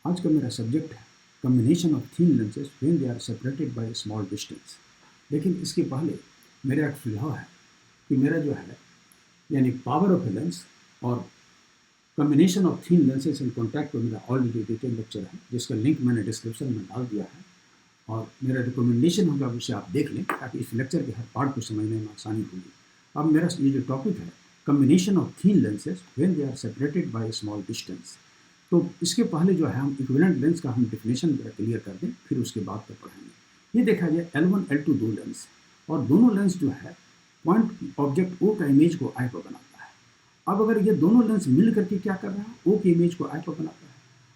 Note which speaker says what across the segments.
Speaker 1: आज का मेरा सब्जेक्ट है combination of thin lenses when they are separated by small distance. लेकिन इसके पहले मेरा एक सुझाव है कि मेरा जो है यानी पावर ऑफ ए लेंस और combination of thin lenses in contact पर मेरा ऑलरेडी डिटेल लेक्चर है, जिसका लिंक मैंने डिस्क्रिप्शन में डाल दिया है। और मेरा रिकमेंडेशन होगा उसे आप देख लें ताकि इस लेक्चर के हर पार्ट को समझने में आसानी होगी। अब मेरा ये जो टॉपिक है combination of thin lenses when they are separated by small distance, तो इसके पहले जो है हम इक्विवेलेंट लेंस का हम डेफिनेशन क्लियर कर दें, फिर उसके बाद पर पढ़ेंगे। ये देखा जाए L1 L2 दो लेंस और दोनों लेंस जो है पॉइंट ऑब्जेक्ट O का इमेज को आई पर बनाता है। अब अगर ये दोनों लेंस मिल करके क्या कर रहा है, O के इमेज को आई पर बनाता है।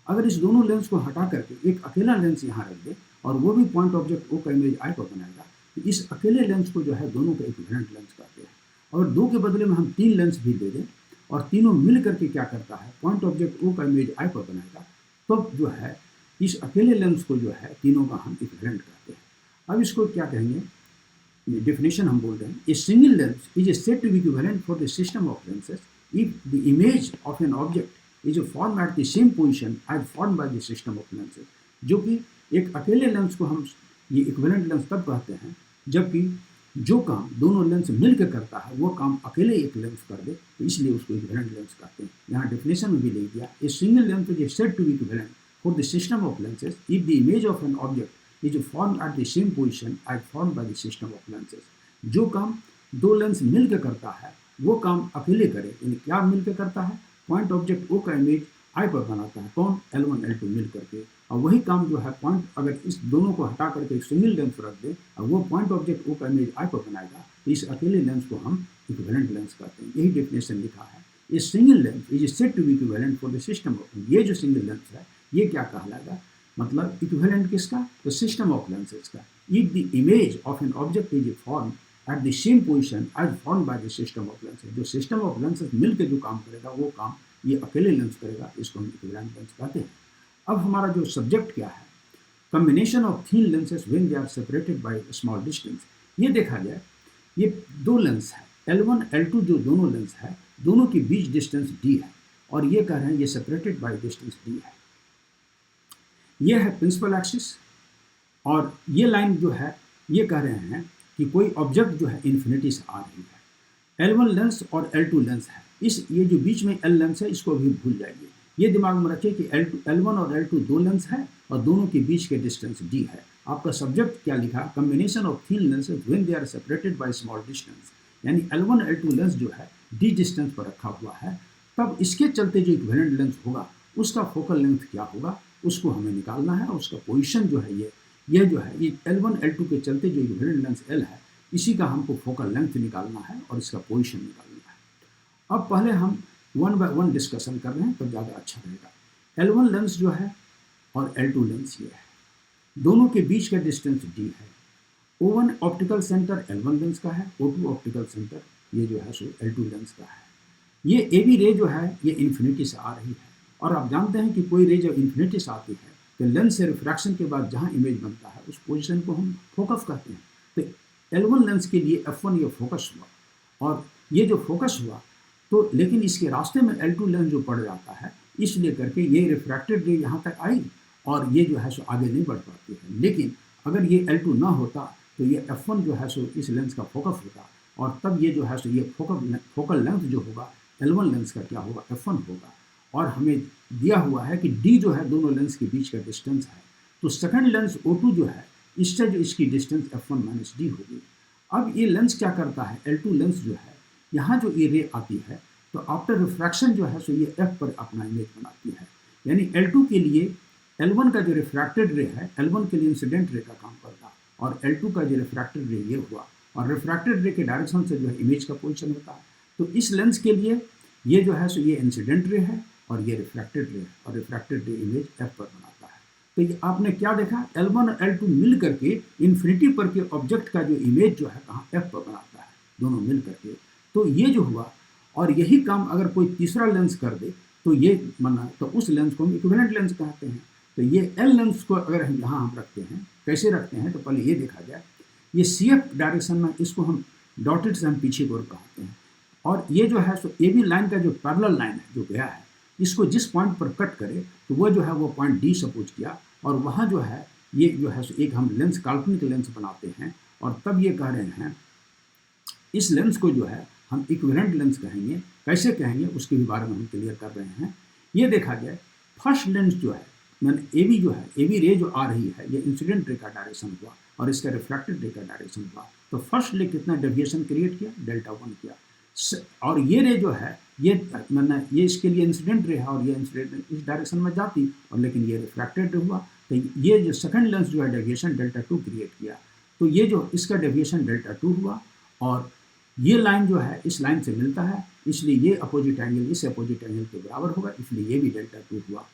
Speaker 1: अगर इस दोनों लेंस को हटा करके एक अकेला लेंस यहाँ रख दे और वो भी पॉइंट ऑब्जेक्ट O का इमेज आई पर बनाएगा, तो इस अकेले लेंस को जो है दोनों का इक्विवेलेंट लेंस कहते हैं। और दो के बदले में हम तीन लेंस भी दे दें और तीनों मिल करके क्या करता है, पॉइंट ऑब्जेक्ट O का इमेज आई पर बनाएगा, तब जो है इस अकेले लेंस को जो है तीनों का हम इक्विवेलेंट कहते हैं। अब इसको क्या कहेंगे, डेफिनेशन हम बोल रहे हैं, a single lens is said to be equivalent for the system of lenses if the image of an object is form at the same position as form by the system of lenses. जो कि एक अकेले lens को हम ये equivalent lens तब कहते हैं जबकि जो काम दोनों लेंस मिलकर करता है वो काम अकेले एक लेंस कर दे, तो इसलिए उसको इक्विवेलेंट लेंस कहते हैं। यहाँ डेफिनेशन में भी ले दिया, a single lens is said to be equivalent for the system of lenses if the image of an object is form at the same position as form by the system of lenses. जो काम दो lens मिलकर करता है वो काम अकेले करे, यानी क्या मिलकर करता है, पॉइंट ऑब्जेक्ट O का इमेज आई पर बनाता है, कौन, L1 L2 मिल करके। और वही काम जो है पॉइंट अगर इस दोनों को हटा करके एक सिंगल लेंस रख दे और वो पॉइंट ऑब्जेक्ट O का इमेज आई पर बनाएगा, तो इस अकेले लेंस को हम इक्विवेलेंट लेंस कहते हैं। यही डेफिनेशन लिखा है, a single lens is said to be equivalent for the system of. ये जो सिंगल लेंस है ये क्या कहलाएगा, मतलब इक्विवेलेंट किसका, तो सिस्टम ऑफ लेंसेज का। If the image of an object is form at the same position as form by the system of lenses. जो सिस्टम ऑफ लेंसेज मिलकर जो काम करेगा वो काम ये अकेले लेंस करेगा, इसको हम इक्विवेलेंट लेंस कहते हैं। अब हमारा जो सब्जेक्ट क्या है, combination of thin lenses when they are separated by small distance. ये देखा जाए ये दो लेंस है L1 L2 जो दोनों लेंस है, दोनों के बीच डिस्टेंस D है और ये कह रहे हैं ये सेपरेटेड बाय डिस्टेंस D है। ये है प्रिंसिपल एक्सिस और ये लाइन जो है ये कह रहे हैं कि कोई ऑब्जेक्ट जो है इन्फिनिटी से आ रही है। L1 लेंस और L2 लेंस है, इस ये जो बीच में L लेंस है इसको भी भूल जाइए। ये दिमाग में रखिए कि L1 और L2 दो लेंस है और दोनों के बीच के डिस्टेंस D है। आपका सब्जेक्ट क्या लिखा, combination of thin lenses when they are separated by small distance, यानी L1 L2 लेंस जो है D डिस्टेंस पर रखा हुआ है, तब इसके चलते जो इक्विवेलेंट लेंस होगा उसका फोकल लेंथ क्या होगा उसको हमें निकालना है। और उसका पोजिशन जो है ये जो है ये L1 L2 के चलते जो इक्विवेलेंट लेंस L है इसी का हमको फोकल लेंथ निकालना है और इसका पोजीशन निकालना है। अब पहले हम वन बाय वन डिस्कशन कर रहे हैं तब ज़्यादा अच्छा रहेगा। L1 लेंस जो है और L2 लेंस ये है, दोनों के बीच का डिस्टेंस D है। O1 optical centre L1 lens का है, O2 ऑप्टिकल सेंटर ये जो है सो L2 लेंस का है। ये AB रे जो है ये इन्फिनिटी से आ रही है और आप जानते हैं कि कोई रे जब इन्फिनिटी से आती है तो लेंस से रिफ्रैक्शन के बाद जहाँ इमेज बनता है उस पोजिशन को हम फोकस कहते हैं। तो L1 लेंस के लिए F1 ये फोकस हुआ और ये जो फोकस हुआ तो लेकिन इसके रास्ते में L2 लेंस जो पड़ जाता है, इसलिए करके ये रिफ्रैक्टेड रे यहाँ तक आई और ये जो है सो आगे नहीं बढ़ पाती है। लेकिन अगर ये L2 ना होता तो ये F1 जो है सो इस लेंस का फोकस होता और तब ये जो है सो ये फोकल लेंथ जो होगा L1 लेंस का क्या होगा, F1 होगा। और हमें दिया हुआ है कि D जो है दोनों लेंस के बीच का डिस्टेंस है, तो सेकंड लेंस O2 जो है इससे जो इसकी डिस्टेंस F1 माइनस D होगी। अब ये लेंस क्या करता है, L2 लेंस जो है यहाँ जो ये रे आती है तो आफ्टर रिफ्रैक्शन जो है सो ये F पर अपना इमेज बनाती है। यानी L2 के लिए L1 का जो रिफ्रैक्टेड रे है L1 के लिए इंसिडेंट रे का काम करता और L2 का जो रिफ्रैक्टेड रे ये हुआ और रिफ्रैक्टेड रे के डायरेक्शन से जो है इमेज का पोजिशन होता है। तो इस लेंस के लिए ये जो है सो ये इंसिडेंट रे है और ये रिफ्रैक्टेड रे है और रिफ्रैक्टेड रे इमेज F पर बनाता है। तो ये आपने क्या देखा, L1 और L2 मिल करके इन्फिनिटी पर के ऑब्जेक्ट का जो इमेज जो है कहाँ, F पर बनाता है, दोनों मिल करके। तो ये जो हुआ और यही काम अगर कोई तीसरा लेंस कर दे तो ये माना तो उस लेंस को हम इक्विवेलेंट लेंस कहते हैं। तो ये L लेंस को अगर हम यहाँ हम रखते हैं, कैसे रखते हैं तो पहले ये देखा जाए, ये CF डायरेक्शन में इसको हम डॉटेड से हम पीछे को कहते हैं और ये जो है सो AB लाइन का जो पैरेलल लाइन है जो गया है इसको जिस पॉइंट पर कट करे तो वो जो है वो पॉइंट डी सपोज किया, और वहाँ जो है ये जो है एक हम लेंस काल्पनिक लेंस बनाते हैं, और तब ये कह रहे हैं इस लेंस को जो है हम इक्विवेलेंट लेंस कहेंगे। कैसे कहेंगे उसके भी बारे में हम क्लियर कर रहे हैं। ये देखा जाए फर्स्ट लेंस जो है मैंने ए बी जो है ए बी रे जो आ रही है ये इंसिडेंट रे का डायरेक्शन हुआ और इसका रिफ्लेक्टेड रे का डायरेक्शन हुआ, तो फर्स्ट ले कितना डेविएशन क्रिएट किया, डेल्टा 1 किया। और ये रे जो है ये मैंने ये इसके लिए इंसिडेंट रे है और ये इंसिडेंट इस डायरेक्शन में जाती, और लेकिन ये रिफ्लेक्टेड हुआ, तो ये जो सेकंड लेंस जो है डेविएशन डेल्टा 2 क्रिएट किया, तो ये जो इसका डेविएशन डेल्टा 2 हुआ, और ये लाइन जो है इस लाइन से मिलता है, इसलिए ये अपोजिट एंगल इस अपोजिट एंगल के बराबर होगा, इसलिए ये भी डेल्टा 2 हुआ।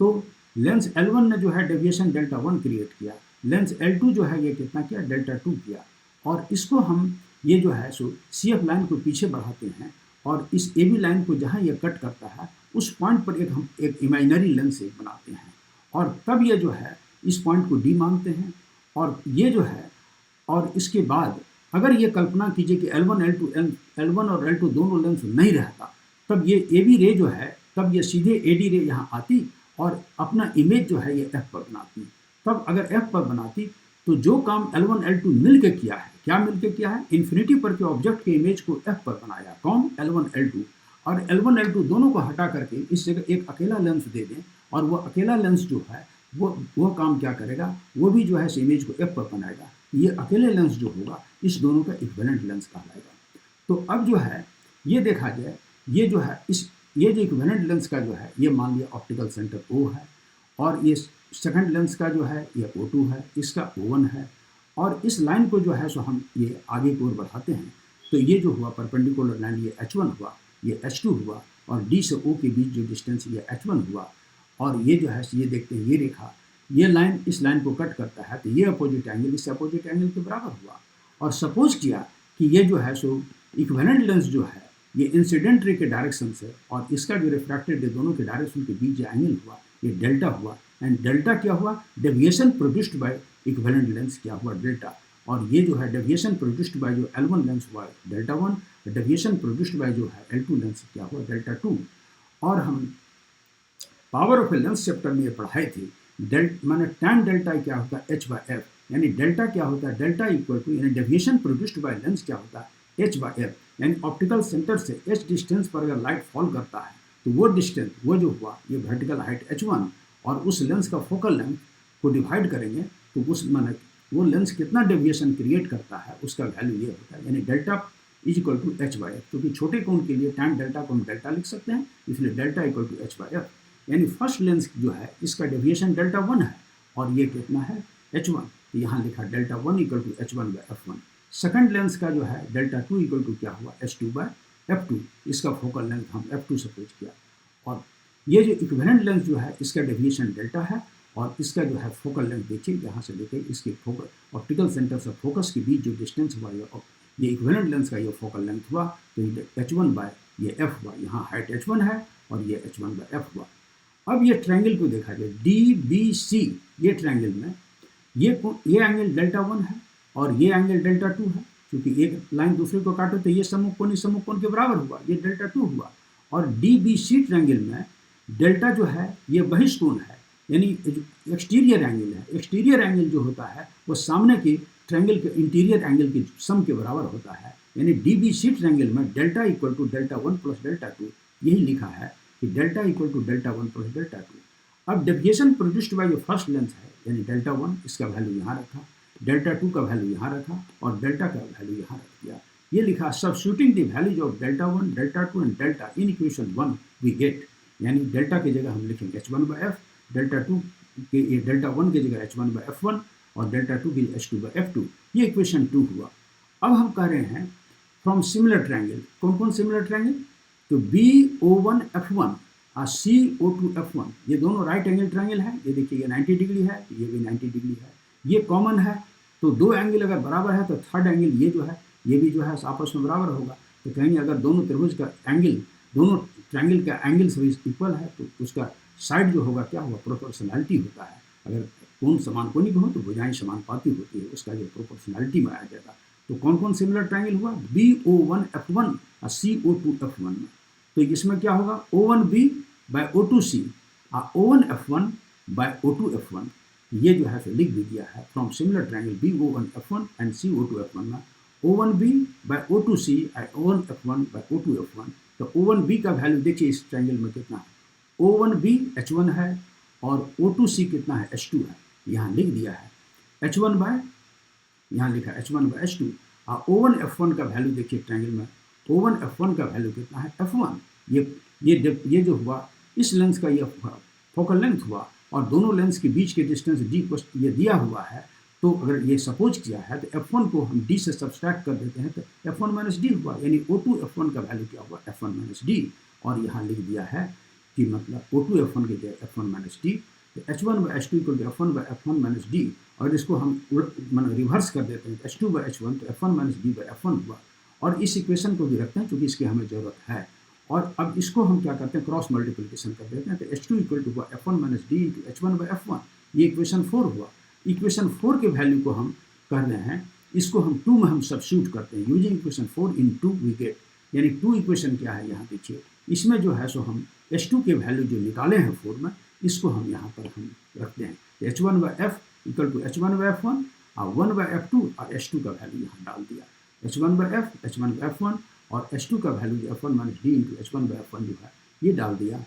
Speaker 1: तो लेंस L1 ने जो है डेविएशन डेल्टा 1 क्रिएट किया, लेंस L2 जो है ये कितना किया, डेल्टा 2 किया, और इसको हम ये जो है सो CF लाइन को पीछे बढ़ाते हैं, और इस AB लाइन को जहाँ ये कट करता है उस पॉइंट पर हम एक इमेजिनरी लेंस एक बनाते हैं, और तब ये जो है इस पॉइंट को D मानते हैं, और ये जो है, और इसके बाद अगर ये कल्पना कीजिए कि L1 और L2 दोनों लेंस नहीं रहता, तब ये AB रे जो है तब ये सीधे AD रे यहाँ आती और अपना इमेज जो है ये F पर बनाती। तब अगर F पर बनाती तो जो काम L1 L2 मिल के किया है, क्या मिल के किया है, इन्फिनिटी पर के ऑब्जेक्ट के इमेज को F पर बनाया, कौन, L1 L2, और L1 L2 दोनों को हटा करके इस जगह एक अकेला लेंस दे दें, और वो अकेला लेंस जो है वो काम क्या करेगा, वो भी जो है इस इमेज को F पर बनाएगा। ये अकेले लेंस जो होगा इस दोनों का इक्विवेलेंट लेंस कहलाएगा। तो अब जो है ये देखा जाए ये जो है ये जो इक्विवेलेंट लेंस का जो है ये मान लिया ऑप्टिकल सेंटर O है, और ये सेकंड लेंस का जो है ये O2 है, इसका O1 है, और इस लाइन को जो है सो हम ये आगे की ओर बढ़ाते हैं, तो ये जो हुआ परपेंडिकुलर लाइन ये H1 हुआ, ये H2 हुआ, और D से O के बीच जो डिस्टेंस ये H1 हुआ, और ये जो है ये देखते हैं ये रेखा ये लाइन इस लाइन को कट करता है, तो ये अपोजिट एंगल इस अपोजिट एंगल के बराबर हुआ। और सपोज किया कि ये जो है सो इक्विवेलेंट लेंस जो है ये इंसिडेंट रे के डायरेक्शन से और इसका जो रिफ्रैक्टेड रे दोनों के डायरेक्शन के बीच जो एंगल हुआ ये डेल्टा हुआ, एंड डेल्टा क्या हुआ, deviation produced by equivalent lens क्या हुआ, डेल्टा। और ये जो है डेविएशन प्रोड्यूस्ड बाय जो L1 लेंस हुआ डेल्टा 1, डेविएशन प्रोड्यूस्ड बाय जो है L2 लेंस क्या हुआ, डेल्टा 2। और हम power of a lens chapter में ये पढ़ाए थे, माने tan डेल्टा क्या होता है, H/F, यानी डेल्टा क्या होता है, डेल्टा इक्वल टू यानी डेविएशन प्रोड्यूस्ड बाय लेंस क्या होता है, H/F, यानी ऑप्टिकल सेंटर से H डिस्टेंस पर अगर लाइट फॉल करता है तो वो डिस्टेंस वो जो हुआ ये वर्टिकल हाइट H1, और उस लेंस का फोकल लेंथ को डिवाइड करेंगे तो उस माने वो लेंस कितना डेविएशन क्रिएट करता है उसका वैल्यू ये होता है, यानी delta is equal to H/F, क्योंकि छोटे कोण के लिए tan डेल्टा को हम डेल्टा लिख सकते हैं, इसलिए डेल्टा इक्वल टू H/F, यानी फर्स्ट लेंस जो है इसका डेविएशन डेल्टा 1 है और ये कितना है H1, तो यहाँ लिखा delta 1 equal to H1/F1। Second lens का जो है डेल्टा 2 इक्वल टू क्या हुआ, H2/F2, इसका फोकल लेंथ हम F2 सपोज किया, और ये जो इक्विवेलेंट लेंस जो है इसका डेविएशन डेल्टा है, और इसका जो है फोकल लेंथ देखिए यहाँ से लेकर इसके फोकल ऑप्टिकल सेंटर से फोकस के बीच जो डिस्टेंस हुआ ये इक्विवेलेंट लेंस का ये फोकल लेंथ हुआ, तो ये H1/F हुआ, यहाँ हाइट H1 है और ये H1/F हुआ। अब ये ट्रायंगल को देखा जाए DBC, ये ट्रायंगल में ये एंगल डेल्टा 1 है और ये एंगल डेल्टा 2 है, क्योंकि एक लाइन दूसरे को काटे तो ये सम्मुख कोण इस सम्मुख कोण के बराबर हुआ, ये डेल्टा 2 हुआ। और DBC ट्रायंगल में डेल्टा जो है ये बहिष्कोण है, यानी एक्सटीरियर एंगल है। एक्सटीरियर एंगल जो होता है वो सामने के ट्रायंगल के इंटीरियर एंगल के सम के बराबर होता है, यानी DBC ट्रायंगल में delta equal to delta 1 plus delta 2, यही लिखा है कि delta equal to delta 1 plus delta 2। अब डेविएशन प्रोड्यूस्ड बाय जो फर्स्ट लेंस है यानी डेल्टा 1, इसका वैल्यू यहाँ रखा, डेल्टा 2 का वैल्यू यहाँ रखा और डेल्टा का वैल्यू यहाँ रख दिया। ये लिखा substituting the values of delta 1, delta 2 and delta in equation 1 we get, यानी डेल्टा की जगह हम लिखेंगे H1/F, डेल्टा 2 के डेल्टा 1 की जगह H1/F1 और डेल्टा 2 की H2/F2, ये इक्वेशन 2 हुआ। अब हम कह रहे हैं फ्रॉम सिमिलर ट्रायंगल, कौन कौन सिमिलर ट्रायंगल, तो BO1F1 और CO2F1, ये दोनों राइट एंगल ट्रायंगल है, ये देखिए ये 90 डिग्री है, ये भी 90 डिग्री है, ये कॉमन है, तो दो एंगल अगर बराबर है तो थर्ड एंगल ये जो है ये भी जो है आपस में बराबर होगा, तो कहेंगे अगर दोनों त्रिभुज का एंगल दोनों ट्रायंगल का एंगल सभी इक्वल है तो उसका साइड जो होगा क्या होगा, प्रोपोर्शनैलिटी होता है। अगर कोण समान कोणिक हो तो भुजाएं समानुपाती होती है, उसका जो प्रोपोर्शनैलिटी में आ जाएगा। तो कौन कौन सिमिलर ट्रायंगल हुआ, BO1F1 और CO2F1 में, तो इसमें क्या होगा O1B by O2C O1F1 by O2F1 ये जो है फिर लिख भी दिया है from similar triangle BO1F1 and CO2F1 में O1B by O2C O1F1 by O2F1। तो O1B का वैल्यू देखिए इस ट्रायंगल में कितना है, O1B H1 है और O2C कितना है, H2 है। यहाँ लिख दिया है H1 बाय, यहाँ लिखा H1 बाय H2। O1F1 का वैल्यू देखिए ट्रायंगल में O1F1 का वैल्यू कितना है, F1। ये जो हुआ इस लेंस का ये फोकल लेंथ हुआ और दोनों लेंस के बीच के डिस्टेंस d को ये दिया हुआ है। तो अगर ये सपोज किया है तो F1 को हम d से सब्सट्रैक्ट कर देते हैं तो F1 माइनस डी हुआ, यानी O2F1 का वैल्यू क्या हुआ, F1 माइनस डी। और यहाँ लिख दिया है कि मतलब O2F1 की जगह F1 माइनस डी, तो H1 by H2 equal to F1 by F1 minus D. और इसको हम मतलब रिवर्स कर देते हैं H2 बाई H1 तो F1 minus D by F1 हुआ। और इस इक्वेशन को भी रखते हैं क्योंकि इसकी हमें ज़रूरत है। और अब इसको हम क्या करते हैं, क्रॉस मल्टीप्लिकेशन कर देते हैं। तो H2 इक्वल टू हुआ F1 minus D into H1 by F1, ये इक्वेशन 4 हुआ। इक्वेशन 4 के वैल्यू को हम कर रहे हैं, इसको हम 2 में हम सब्स्टिट्यूट करते हैं using equation 4 in 2 we get, यानी 2 इक्वेशन क्या है यहाँ देखिए, इसमें जो है सो हम H2 के वैल्यू जो निकाले हैं 4 में, इसको हम यहाँ पर हम रखते हैं। H1 by F equal to H1 by F1 और 1 बाई F2 और H2 का वैल्यू यहाँ डाल दिया। H1 by F, H1 by F1 और H2 का value F1 minus D into H1 by F1 जो है ये डाल दिया।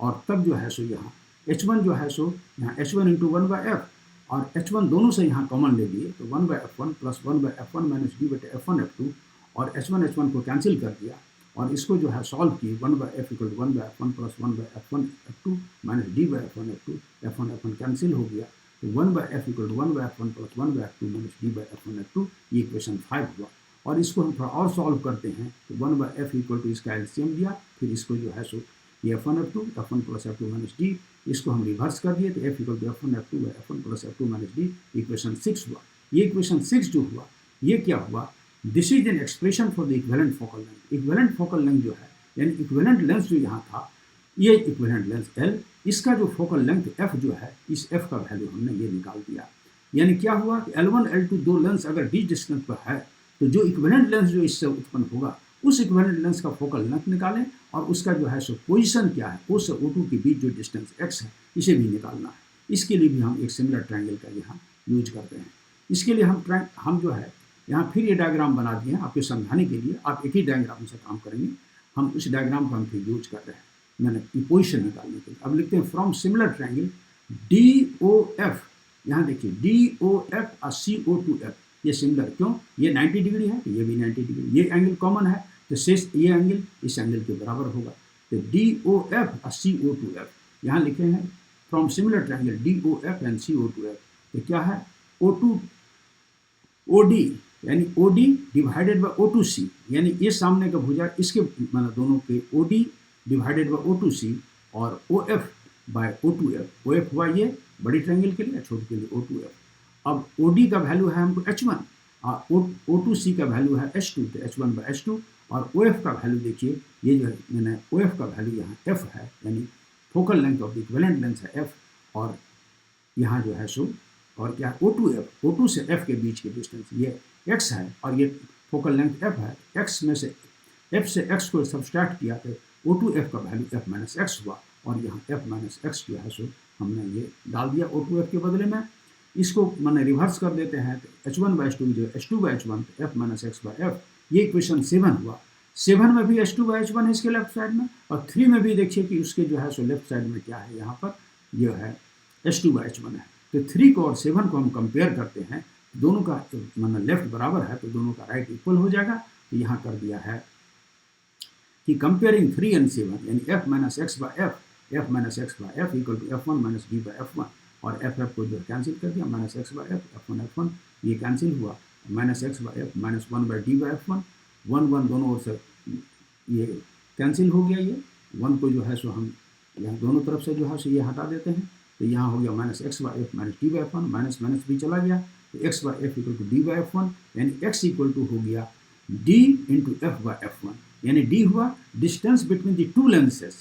Speaker 1: और तब जो है सो यहाँ H1 जो है सो यहाँ H1 इंटू 1 बाई F और H1 दोनों से यहाँ कॉमन ले लिए तो 1 by F1 plus 1 by F1 minus D बटे F1 F2 और H1 को कैंसिल कर दिया और इसको जो है सॉल्व किए 1 by F equal to 1 by F1 plus 1 by F1 F2 minus D by F1 F2, F1 F1 cancel हो गया तो 1 by F equal to 1 by F1 plus 1 by F2 minus D by F1 F2, ये equation 5 हुआ। और इसको हम थोड़ा और सॉल्व करते हैं तो 1 बाई F इक्वल टू इसका एलसीएम दिया, फिर इसको जो है सो ये F1 F2 F1 plus F2 minus D, इसको हम रिवर्स कर दिए तो F equal to F1 F2 by F1 plus F2 minus D, equation 6 हुआ। ये इक्वेशन 6 जो हुआ ये क्या हुआ, this is an expression for the equivalent focal length. Equivalent focal length जो है यानी इक्विवेलेंट लेंस जो यहाँ था ये इक्विवेलेंट लेंस L, इसका जो फोकल लेंथ F जो है इस F का वैल्यू हमने ये निकाल दिया। यानी क्या हुआ कि L1 L2 दो लेंस अगर d डिस्टेंस पर है तो जो इक्विवेलेंट लेंस जो इससे उत्पन्न होगा उस इक्विवेलेंट लेंस का फोकल लेंथ निकालें और उसका जो है सो पोजीशन क्या है O से O2 के बीच जो डिस्टेंस x है इसे भी निकालना है। इसके लिए भी हम एक सिमिलर ट्रायंगल का यहाँ यूज करते हैं। इसके लिए हम जो है यहाँ फिर ये डायग्राम बना दिए हैं आपके समझाने के लिए, आप एक ही डायग्राम से काम करेंगे। हम उस डायग्राम को हम फिर यूज कर रहे हैं मैंने पोजीशन निकालने के लिए। अब लिखते हैं फ्रॉम सिमिलर ट्रायंगल DOF, यहाँ देखिए DOF और CO2F, ये सिमिलर क्यों, ये 90 डिग्री है तो ये भी 90 डिग्री, ये एंगल कॉमन है तो शेष ये एंगल इस एंगल के बराबर होगा। तो DOF और CO2F यहाँ लिखे हैं from similar triangle DOF and CO2F, तो क्या है OD यानी OD डिवाइडेड बाय O2C, यानी ये सामने का भुजा इसके मतलब दोनों के OD डिवाइडेड बाय O2C और OF बाय O2F। OF हुआ ये बड़ी ट्रायंगल के लिए, छोटे के लिए O2F। अब OD का वैल्यू है हमको H1 और O2C का वैल्यू है H2, तो H1 बाय H2 और OF का वैल्यू देखिए ये जो है मैंने OF का वैल्यू यहाँ F है, यानी focal length of the equivalent lens है F, और यहाँ जो है सो और क्या O2F, O2 से F के बीच के डिस्टेंस ये x है और ये फोकल लेंथ F है। x में से F से x को सब्सट्रैक्ट किया तो O2F का वैल्यू F माइनस एक्स हुआ और यहाँ F माइनस एक्स जो है सो हमने ये डाल दिया O2F के बदले में। इसको मैंने रिवर्स कर देते हैं तो H1 बाई H2 जो H2 बाई H1 तो F minus X by F, ये इक्वेशन 7 हुआ। 7 में भी H2 बाई H1 है इसके लेफ्ट साइड में और 3 में भी देखिए कि उसके जो है सो लेफ्ट साइड में क्या है, यहाँ पर यह है H2 बाई H1 है। तो 3 को और 7 को हम कंपेयर करते हैं, दोनों का मतलब लेफ्ट बराबर है तो दोनों का राइट इक्वल हो जाएगा। तो यहाँ कर दिया है कि कंपेयरिंग 3 एंड 7 यानी F minus X by F minus X by F equal to F1 minus D by F1 और F को जो कैंसिल कर दिया, minus X by F F1 ये कैंसिल हुआ, minus X by F minus 1 by D by F1 1 दोनों ओर से ये कैंसिल हो गया। ये 1 को जो है सो हम यहाँ दोनों तरफ से जो है सो ये हटा देते हैं तो यहाँ हो गया minus X by F minus D by F1, minus minus भी चला गया तो X by F equal to D by F1 यानी x इक्वल टू हो गया d into F by F1, यानी d हुआ distance between the two lenses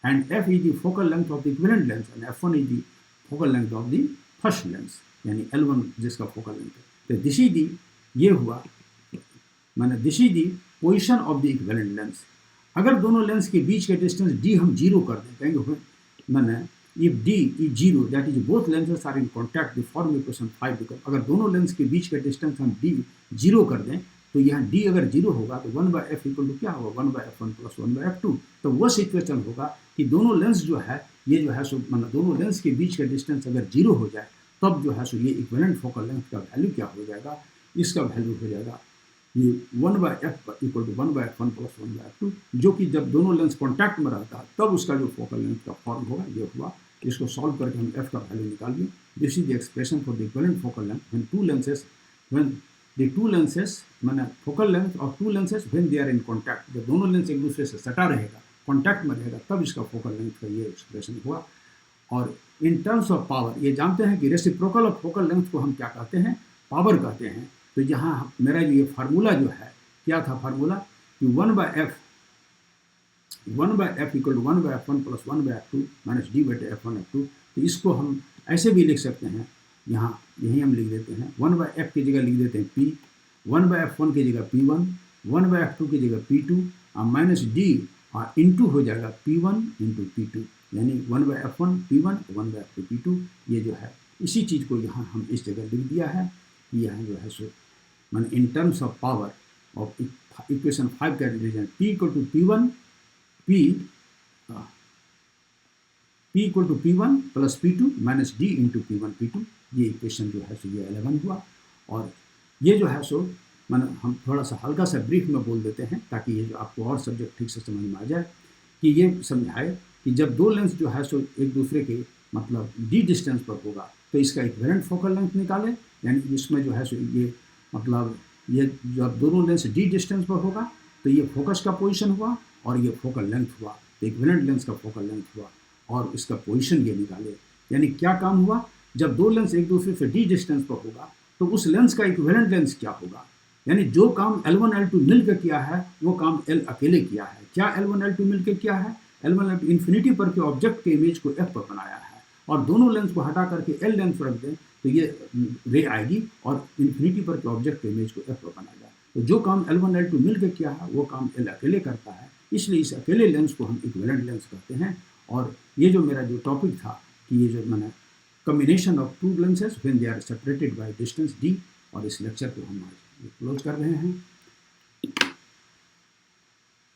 Speaker 1: and F is the focal length of the equivalent lens and F1 is the focal length of the first lens यानी L1 जिसका focal length है। तो this is the ये हुआ मैंने this is the position of the equivalent lens. अगर दोनों lens के बीच के डिस्टेंस d हम जीरो कर दें, कहेंगे मैंने if d is zero that is both lenses are in contact the form equation 5 become अगर दोनों लेंस के बीच के डिस्टेंस हम d जीरो कर दें तो यहाँ d अगर जीरो होगा तो 1/f इक्वल टू क्या होगा 1/f1 प्लस 1/f2। तो वो सिचुएशन होगा कि दोनों लेंस जो है ये जो है सो मतलब दोनों लेंस के बीच का डिस्टेंस अगर जीरो हो जाए तब जो है सो ये इक्विवेलेंट फोकल लेंथ का वैल्यू क्या हो जाएगा, इसका वैल्यू हो जाएगा ये 1/f equal to 1/f1 plus 1/f2, जो कि जब दोनों लेंस कॉन्टैक्ट में रहता है तब उसका जो फोकल लेंथ का फॉर्म होगा ये हुआ। इसको सॉल्व करके हम f का वैल्यू निकाल लिए। This is the expression for the equivalent focal length when the two lenses माने फोकल लेंथ और two lenses when they are in contact, जब दोनों लेंस एक दूसरे से सटा रहेगा कॉन्टैक्ट में रहेगा तब इसका फोकल लेंथ का ये एक्सप्रेशन हुआ। और इन टर्म्स ऑफ पावर ये जानते हैं कि रेसिप्रोकल ऑफ फोकल लेंथ को हम क्या कहते हैं, पावर कहते हैं। तो यहाँ मेरा ये फार्मूला जो है क्या था, फार्मूला कि 1/f equal to 1/f1 plus 1/f2 minus d बटे f1 f2। तो इसको हम ऐसे भी लिख सकते हैं, यहाँ यही हम लिख देते हैं 1/f की जगह लिख देते हैं p, 1/f1 की जगह p1, 1/f2 की जगह p2 और माइनस d और इंटू हो जाएगा p1 इंटू p2, यानी 1/f1 p1 1/f2 p2। ये जो है इसी चीज़ को यहाँ हम इस जगह लिख दिया है कि यह जो है सो मैंने in terms of power of equation 5 का relation p equal to p1 p equal to p1 plus p2 minus d into p1 p2। ये इक्वेशन जो है सो ये 11 हुआ। और ये जो है सो मैंने हम थोड़ा सा हल्का सा ब्रीफ में बोल देते हैं ताकि ये जो आपको और सब्जेक्ट ठीक से समझ में आ जाए कि ये समझाए कि जब दो लेंस जो है सो एक दूसरे के मतलब d डिस्टेंस पर होगा तो इसका इक्विवेलेंट फोकल लेंथ निकालें, यानी इसमें जो है सो ये मतलब ये जब दोनों लेंस d डिस्टेंस पर होगा तो ये फोकस का पोजीशन हुआ और ये फोकल लेंथ हुआ, तो इक्विवेलेंट लेंस का फोकल लेंथ हुआ और इसका पोजीशन ये निकाले। यानी क्या काम हुआ, जब दो लेंस एक दूसरे से d डिस्टेंस पर होगा तो उस लेंस का इक्विवेलेंट लेंस क्या होगा, यानी जो काम L1 L2 मिलकर किया है वो काम L अकेले किया है। क्या L1 L2 मिलकर किया है, L1 L2 इन्फिनिटी पर के ऑब्जेक्ट के इमेज को f पर बनाया है और दोनों लेंस को हटा करके L लेंस रख दें तो ये रे आएगी और इन्फिनिटी पर के ऑब्जेक्ट के इमेज को f पर बनाएगा। तो जो काम L1 L2 मिलकर किया है वो काम L अकेले करता है, इसलिए इस अकेले लेंस को हम इक्विवेलेंट लेंस कहते हैं। और ये जो मेरा जो टॉपिक था कि ये जो मैंने combination of two lenses when they are separated by distance d, और इस लेक्चर को हम आज क्लोज कर रहे हैं।